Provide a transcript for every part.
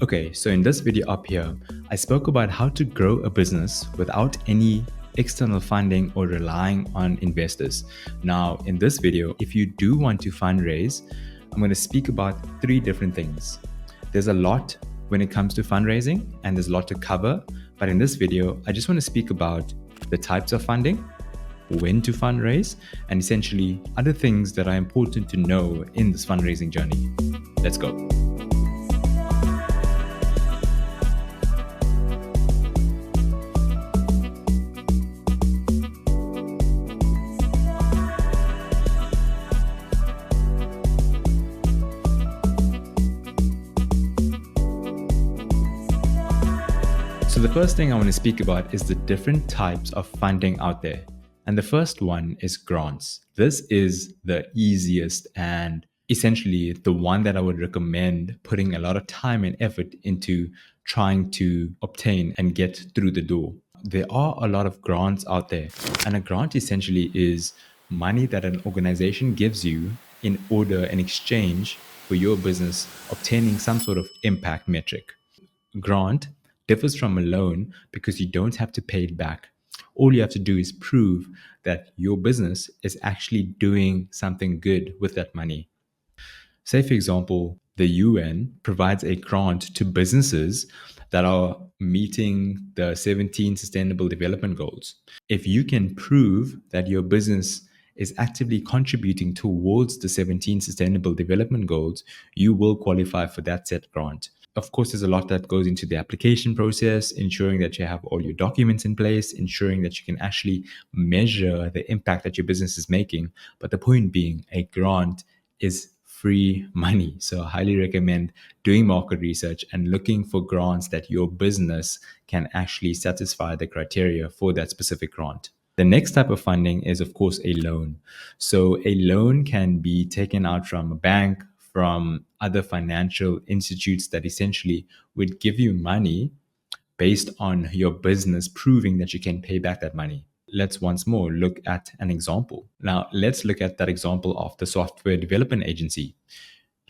Okay, so in this video up here, I spoke about how to grow a business without any external funding or relying on investors. Now, in this video, if you do want to fundraise, I'm going to speak about three different things. There's a lot when it comes to fundraising and there's a lot to cover, but in this video, I just want to speak about the types of funding, when to fundraise, and essentially other things that are important to know in this fundraising journey. Let's go. So the first thing I want to speak about is the different types of funding out there. And the first one is grants. This is the easiest and essentially the one that I would recommend putting a lot of time and effort into trying to obtain and get through the door. There are a lot of grants out there, and a grant essentially is money that an organization gives you in order in exchange for your business obtaining some sort of impact metric. Grant differs from a loan because you don't have to pay it back. All you have to do is prove that your business is actually doing something good with that money. Say, for example, the UN provides a grant to businesses that are meeting the 17 Sustainable Development Goals. If you can prove that your business is actively contributing towards the 17 Sustainable Development Goals, you will qualify for that said grant. Of course, there's a lot that goes into the application process, ensuring that you have all your documents in place, ensuring that you can actually measure the impact that your business is making. But the point being, a grant is free money. So I highly recommend doing market research and looking for grants that your business can actually satisfy the criteria for that specific grant. The next type of funding is, of course, a loan. So a loan can be taken out from a bank, from other financial institutes that essentially would give you money based on your business proving that you can pay back that money. Let's once more look at an example. Now, let's look at that example of the software development agency.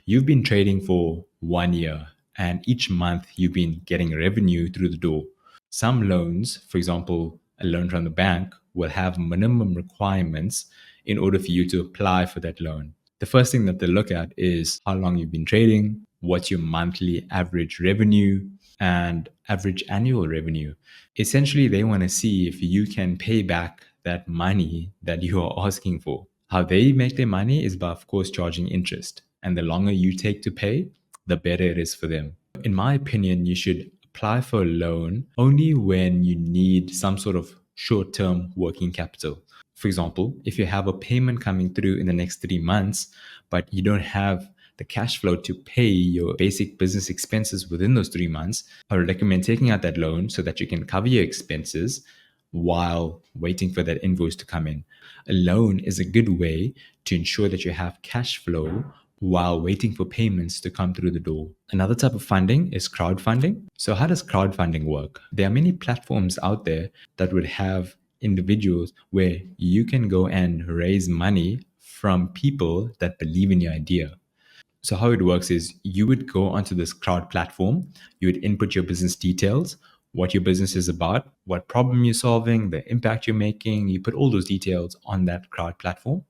You've been trading for 1 year, and each month you've been getting revenue through the door. Some loans, for example, a loan from the bank, will have minimum requirements in order for you to apply for that loan. The first thing that they look at is how long you've been trading, what's your monthly average revenue, and average annual revenue. Essentially, they want to see if you can pay back that money that you are asking for. How they make their money is by, of course, charging interest. And the longer you take to pay, the better it is for them. In my opinion, you should apply for a loan only when you need some sort of short-term working capital. For example, if you have a payment coming through in the next 3 months, but you don't have the cash flow to pay your basic business expenses within those 3 months, I would recommend taking out that loan so that you can cover your expenses while waiting for that invoice to come in. A loan is a good way to ensure that you have cash flow while waiting for payments to come through the door. Another type of funding is crowdfunding. So how does crowdfunding work? There are many platforms out there that would have individuals where you can go and raise money from people that believe in your idea. So how it works is you would go onto this crowd platform, you would input your business details, what your business is about, what problem you're solving, the impact you're making. You put all those details on that crowd platform,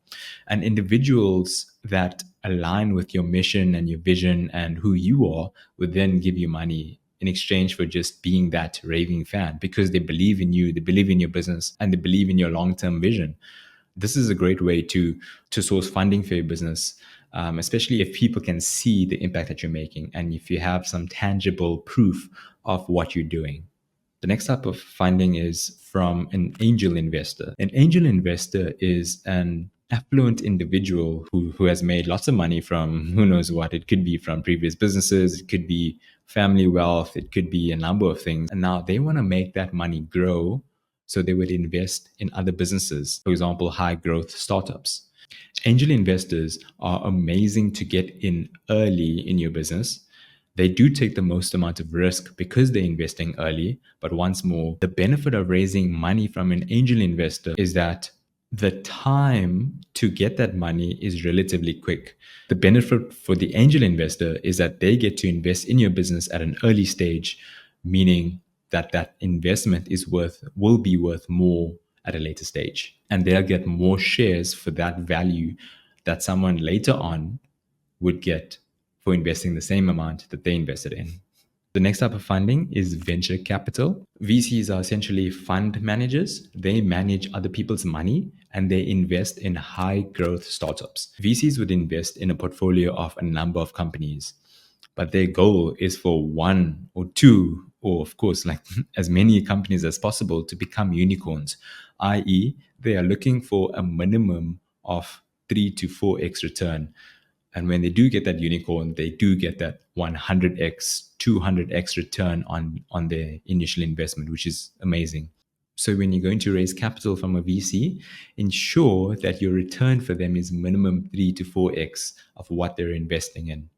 and individuals that align with your mission and your vision and who you are would then give you money in exchange for just being that raving fan, because they believe in you, they believe in your business, and they believe in your long-term vision. This is a great way to source funding for your business, especially if people can see the impact that you're making and if you have some tangible proof of what you're doing. The next type of funding is from an angel investor. An angel investor is an affluent individual who has made lots of money from who knows what. It could be from previous businesses, it could be family wealth, it could be a number of things. And now they want to make that money grow, so they would invest in other businesses, for example, high growth startups. Angel investors are amazing to get in early in your business. They do take the most amount of risk because they're investing early. But once more, the benefit of raising money from an angel investor is that the time to get that money is relatively quick. The benefit for the angel investor is that they get to invest in your business at an early stage, meaning that that investment will be worth more at a later stage, and they'll get more shares for that value that someone later on would get for investing the same amount that they invested in. The next type of funding is venture capital. VCs are essentially fund managers. They manage other people's money and they invest in high growth startups. VCs would invest in a portfolio of a number of companies, but their goal is for one or two, or of course, like as many companies as possible to become unicorns, i.e., they are looking for a minimum of 3 to 4x return. And when they do get that unicorn, they do get that 100x, 200x return on their initial investment, which is amazing. So when you're going to raise capital from a VC, ensure that your return for them is minimum 3 to 4x of what they're investing in.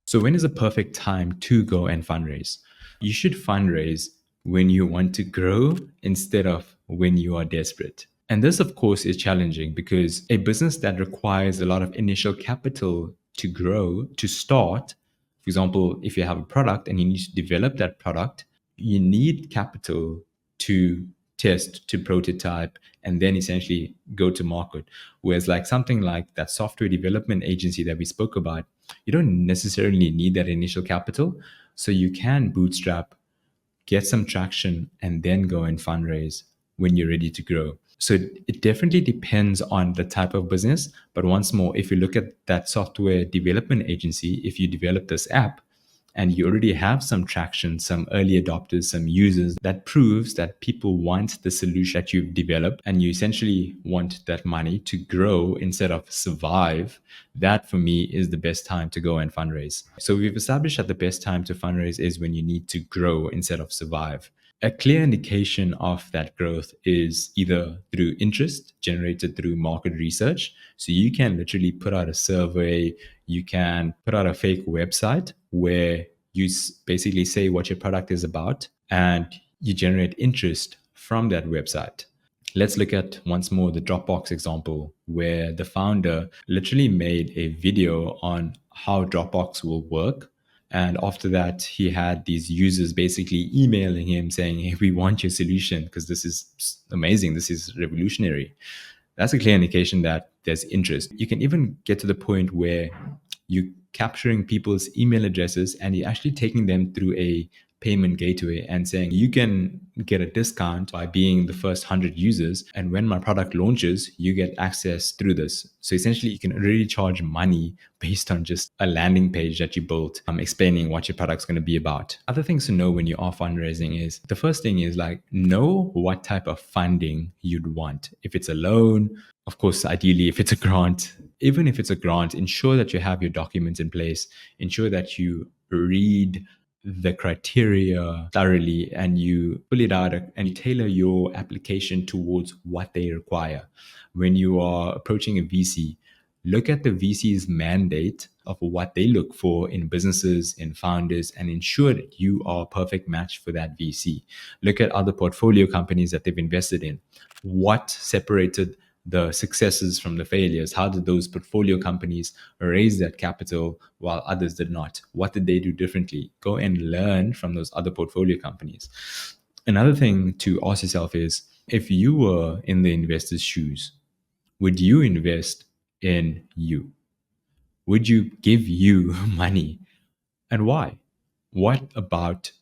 So when is a perfect time to go and fundraise? You should fundraise when you want to grow instead of when you are desperate. And this, of course, is challenging because a business that requires a lot of initial capital to grow, to start, for example, if you have a product and you need to develop that product, you need capital to test, to prototype, and then essentially go to market. Whereas, like something like that software development agency that we spoke about, you don't necessarily need that initial capital. So you can bootstrap, get some traction, and then go and fundraise when you're ready to grow. So it definitely depends on the type of business. But once more, if you look at that software development agency, if you develop this app and you already have some traction, some early adopters, some users, that proves that people want the solution that you've developed and you essentially want that money to grow instead of survive. That for me is the best time to go and fundraise. So we've established that the best time to fundraise is when you need to grow instead of survive. A clear indication of that growth is either through interest generated through market research. So you can literally put out a survey, you can put out a fake website where you basically say what your product is about and you generate interest from that website. Let's look at once more the Dropbox example, where the founder literally made a video on how Dropbox will work. And after that, he had these users basically emailing him saying, hey, we want your solution because this is amazing. This is revolutionary. That's a clear indication that there's interest. You can even get to the point where you're capturing people's email addresses and you're actually taking them through a payment gateway and saying you can get a discount by being the first 100 users, and when my product launches you get access through this. So essentially you can already charge money based on just a landing page that you built, explaining what your product's going to be about. Other things to know when you are fundraising is, the first thing is like, know what type of funding you'd want. If it's a loan, of course, ideally if it's a grant, even if it's a grant, ensure that you have your documents in place, ensure that you read the criteria thoroughly and you pull it out and you tailor your application towards what they require. When you are approaching a VC, look at the VC's mandate of what they look for in businesses, in founders, and ensure that you are a perfect match for that VC. Look at other portfolio companies that they've invested in. What separated the successes from the failures? How did those portfolio companies raise that capital while others did not? What did they do differently? Go and learn from those other portfolio companies. Another thing to ask yourself is, if you were in the investor's shoes, would you invest in you? Would you give you money? And why? What about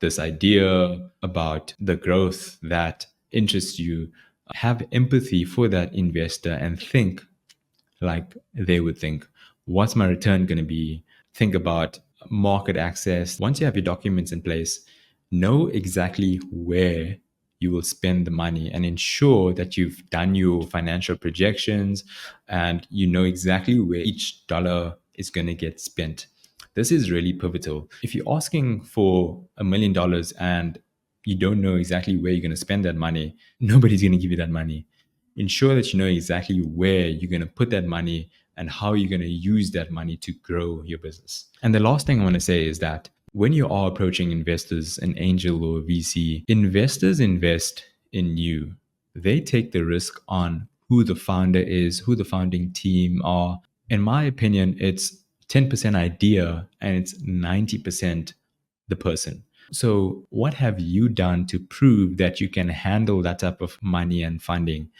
this idea, about the growth that interests you? Have empathy for that investor and think like they would think. What's my return going to be? Think about market access. Once you have your documents in place, know exactly where you will spend the money and ensure that you've done your financial projections and you know exactly where each dollar is going to get spent. This is really pivotal. If you're asking for $1 million and you don't know exactly where you're going to spend that money, nobody's going to give you that money. Ensure that you know exactly where you're going to put that money and how you're going to use that money to grow your business. And the last thing I want to say is that when you are approaching investors, an angel or a VC, investors invest in you. They take the risk on who the founder is, who the founding team are. In my opinion, it's 10% idea and it's 90% the person. So, what have you done to prove that you can handle that type of money and funding?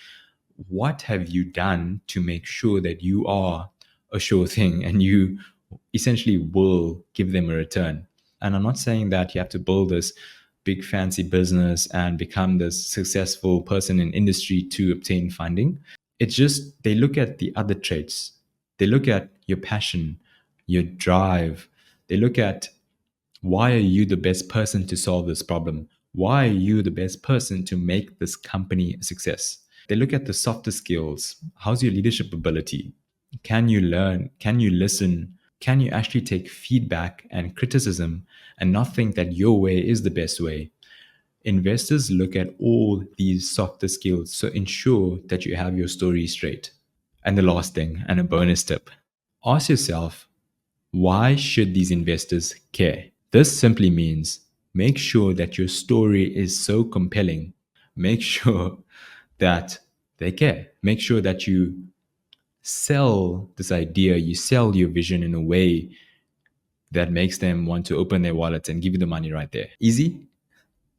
What have you done to make sure that you are a sure thing and you essentially will give them a return? And I'm not saying that you have to build this big fancy business and become this successful person in industry to obtain funding. It's just they look at the other traits. They look at your passion, your drive. They look at why are you the best person to solve this problem? Why are you the best person to make this company a success? They look at the softer skills. How's your leadership ability? Can you learn? Can you listen? Can you actually take feedback and criticism and not think that your way is the best way? Investors look at all these softer skills, so ensure that you have your story straight. And the last thing, and a bonus tip, ask yourself, why should these investors care? This simply means make sure that your story is so compelling. Make sure that they care. Make sure that you sell this idea, you sell your vision in a way that makes them want to open their wallets and give you the money right there. Easy?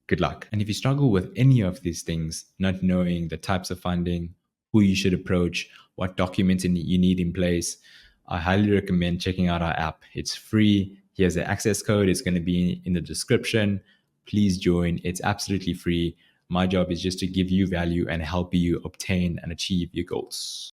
Good luck. And if you struggle with any of these things, not knowing the types of funding, who you should approach, what documents you need in place, I highly recommend checking out our app. It's free. Here's the access code. It's going to be in the description. Please join. It's absolutely free. My job is just to give you value and help you obtain and achieve your goals.